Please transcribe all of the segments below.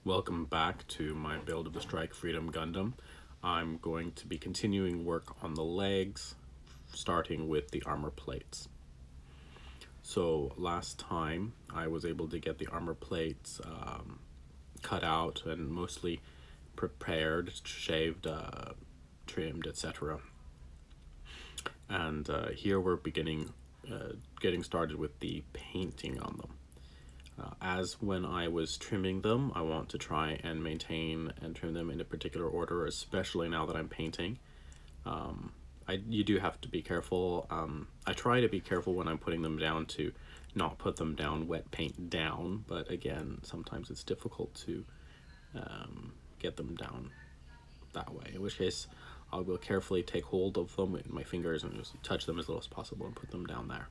Welcome back to my build of the Strike Freedom Gundam. I'm going to be continuing work on the legs, starting with the armor plates. So last time I was able to get the armor plates cut out and mostly prepared, shaved, trimmed, etc. And here we're getting started with the painting on them. As when I was trimming them, I want to try and maintain and trim them in a particular order, especially now that I'm painting. You do have to be careful. I try to be careful when I'm putting them down to not put them down wet paint down, but again, sometimes it's difficult to get them down that way, in which case I will carefully take hold of them with my fingers and just touch them as little as possible and put them down there.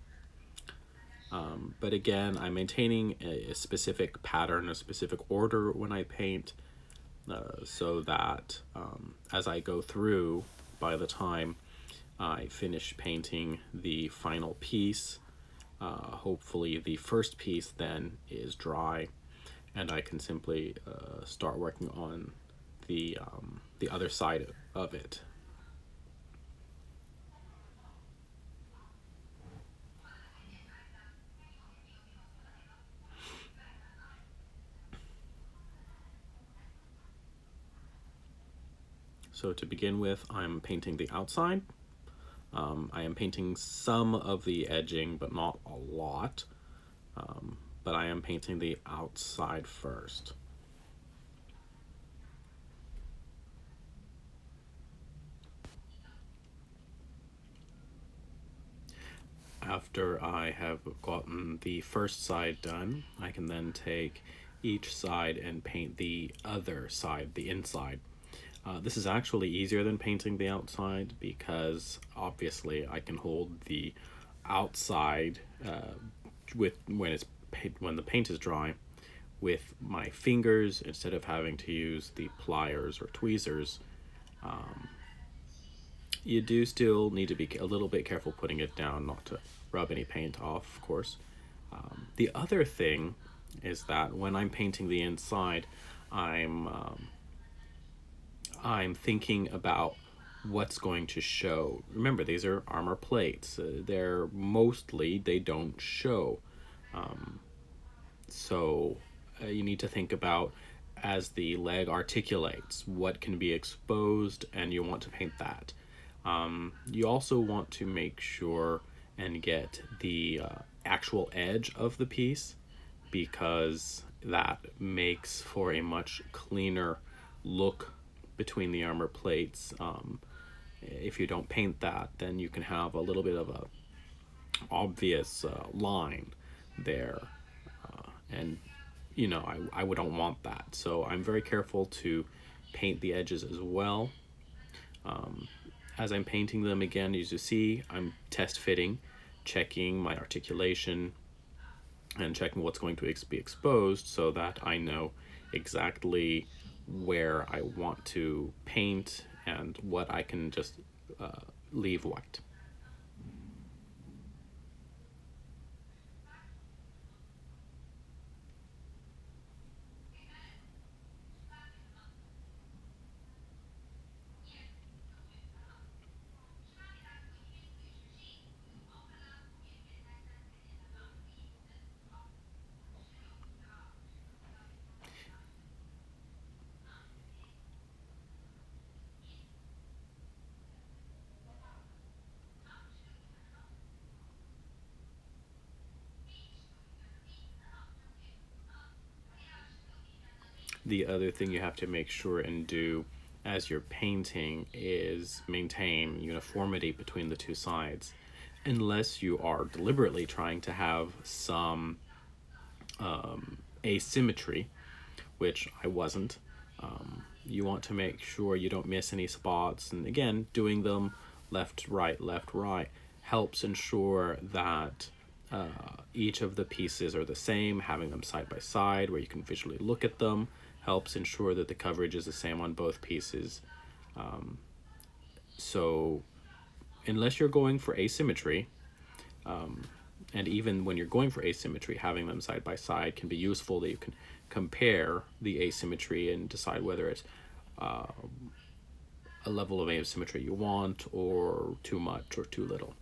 But again, I'm maintaining a specific pattern, a specific order when I paint, so that as I go through, by the time I finish painting the final piece, hopefully the first piece then is dry, and I can simply start working on the other side of it. So to begin with, I'm painting the outside. I am painting some of the edging, but not a lot. But I am painting the outside first. After I have gotten the first side done, I can then take each side and paint the other side, the inside. This is actually easier than painting the outside because obviously I can hold the outside when the paint is dry with my fingers instead of having to use the pliers or tweezers. You do still need to be a little bit careful putting it down, not to rub any paint off, of course. The other thing is that when I'm painting the inside, I'm thinking about what's going to show. Remember, these are armor plates. They don't show. So you need to think about, as the leg articulates, what can be exposed, and you want to paint that. You also want to make sure and get the actual edge of the piece, because that makes for a much cleaner look between the armor plates. If you don't paint that, then you can have a little bit of a obvious line there, and I don't want that. So I'm very careful to paint the edges as well. As I'm painting them, again, as you see, I'm test fitting, checking my articulation and checking what's going to be exposed so that I know exactly where I want to paint and what I can just leave white. The other thing you have to make sure and do as you're painting is maintain uniformity between the two sides, unless you are deliberately trying to have some asymmetry, which I wasn't. You want to make sure you don't miss any spots, and again, doing them left, right helps ensure that each of the pieces are the same. Having them side by side where you can visually look at them helps ensure that the coverage is the same on both pieces. So unless you're going for asymmetry, and even when you're going for asymmetry, having them side by side can be useful, that you can compare the asymmetry and decide whether it's a level of asymmetry you want, or too much or too little.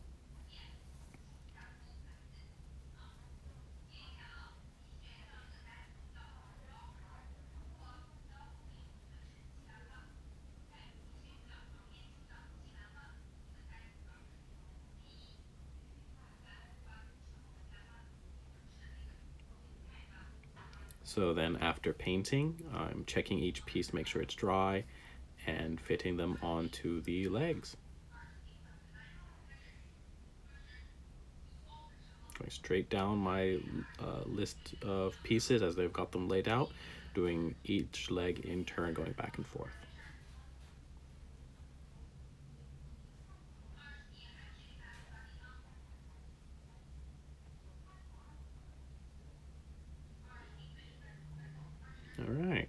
So then after painting, I'm checking each piece to make sure it's dry and fitting them onto the legs. Going straight down my list of pieces as they've got them laid out, doing each leg in turn, going back and forth. All right.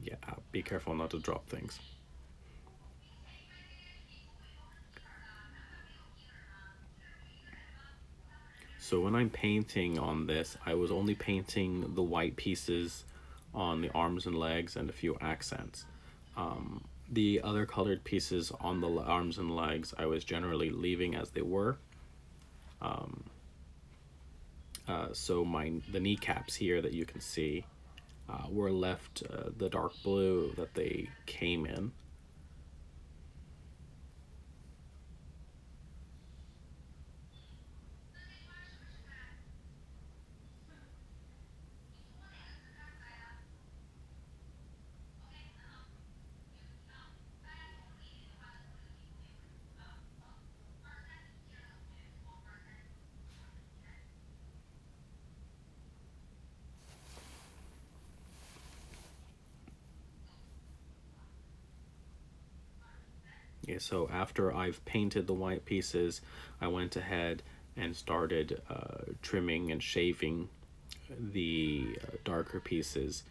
Yeah, be careful not to drop things. So when I'm painting on this, I was only painting the white pieces on the arms and legs and a few accents. The other colored pieces on the arms and legs, I was generally leaving as they were. So the kneecaps here that you can see were left the dark blue that they came in. Yeah, so after I've painted the white pieces, I went ahead and started trimming and shaving the darker pieces.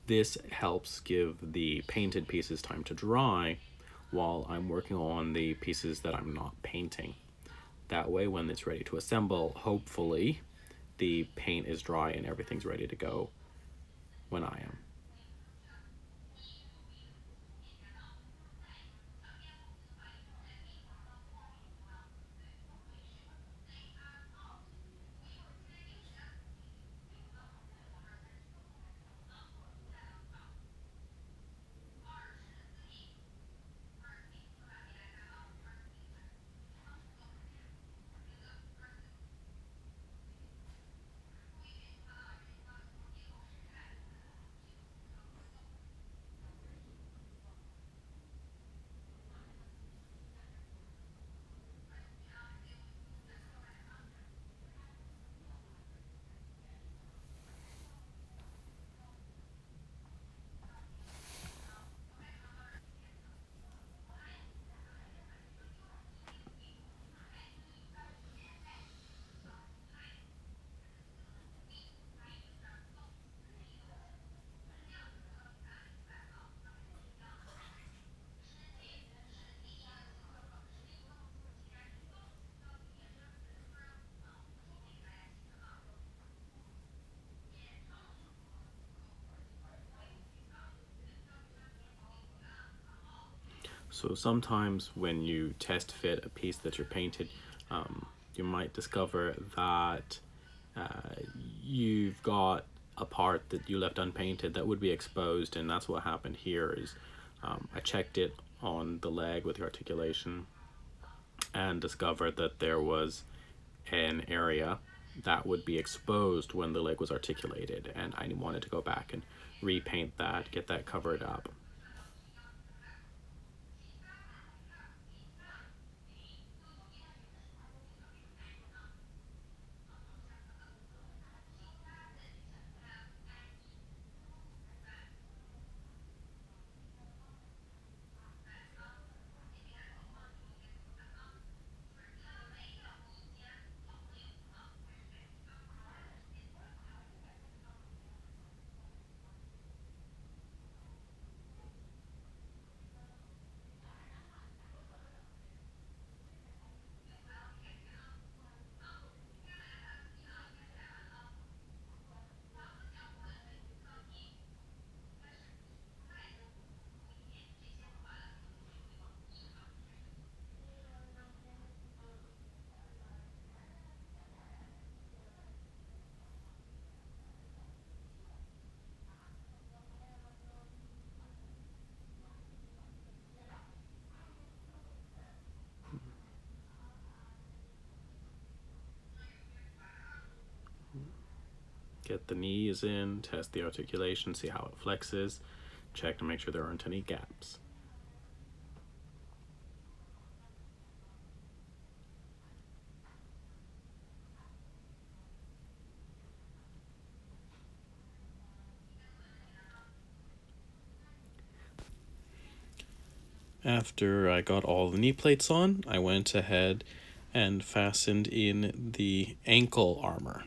This helps give the painted pieces time to dry while I'm working on the pieces that I'm not painting. That way, when it's ready to assemble, hopefully the paint is dry and everything's ready to go when I am. So sometimes when you test fit a piece that you're painted, you might discover that you've got a part that you left unpainted that would be exposed, and that's what happened here. Is I checked it on the leg with the articulation and discovered that there was an area that would be exposed when the leg was articulated, and I wanted to go back and repaint that, get that covered up. Get the knees in, test the articulation, see how it flexes, check to make sure there aren't any gaps. After I got all the knee plates on, I went ahead and fastened in the ankle armor.